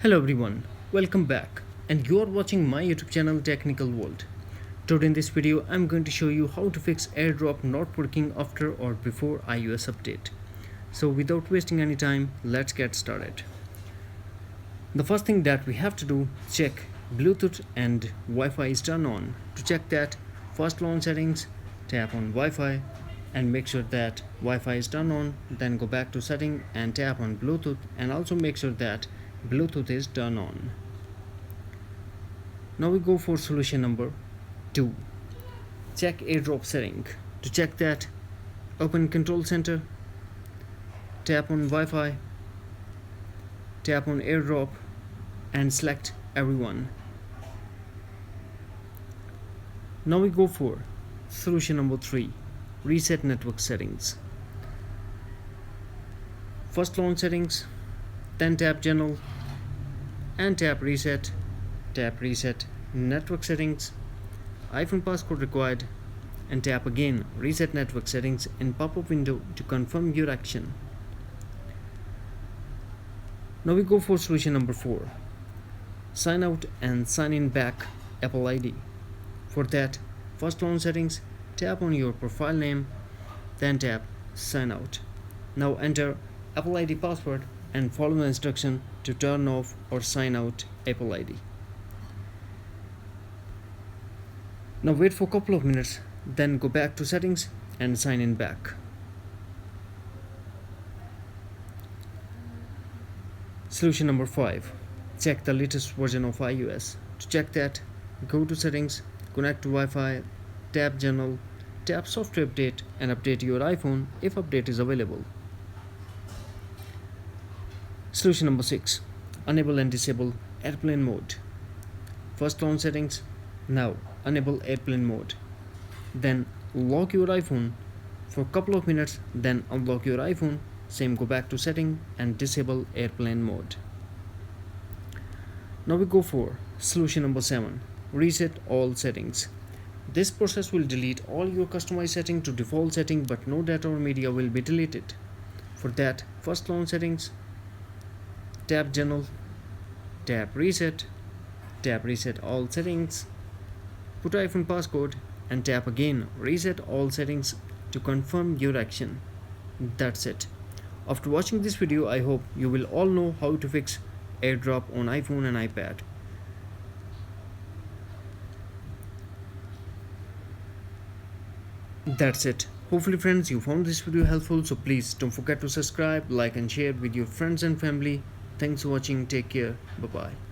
Hello everyone, welcome back, and you are watching my YouTube channel Technical World. Today in this video I'm going to show you how to fix AirDrop not working after or before iOS update. So without wasting any time, let's get started. The first thing that we have to do, check Bluetooth and Wi-Fi is turned on. To check that, first launch settings, tap on Wi-Fi and make sure that Wi-Fi is turned on, then go back to setting and tap on Bluetooth and also make sure that Bluetooth is turned on. Now we go for solution number 2. Check AirDrop setting. To check that, open Control Center, tap on Wi-Fi, tap on AirDrop and select everyone. Now we go for solution number 3. Reset network settings. First launch settings, then tap General and tap Reset network settings, iPhone passcode required, and tap again Reset network settings in pop-up window to confirm your action. Now we go for solution number 4. Sign out and sign in back Apple ID. For that, first launch settings, tap on your profile name, then tap sign out. Now enter Apple ID password and follow the instruction to turn off or sign out Apple ID. Now wait for a couple of minutes, then go back to settings and sign in back. Solution number 5. Check the latest version of iOS. To check that, go to settings, connect to Wi-Fi, tap General, tap software update and update your iPhone if update is available. Solution number 6. Enable and disable airplane mode. First launch settings, now enable airplane mode. Then lock your iPhone for a couple of minutes, then unlock your iPhone. Same, go back to setting and disable airplane mode. Now we go for solution number 7. Reset all settings. This process will delete all your customized setting to default setting, but no data or media will be deleted. For that, first launch settings, tap General, tap Reset all settings, put iPhone passcode and tap again Reset all settings to confirm your action. That's it. After watching this video, I hope you will all know how to fix AirDrop on iPhone and iPad. That's it. Hopefully friends, you found this video helpful, so please don't forget to subscribe, like and share with your friends and family. Thanks for watching. Take care. Bye bye.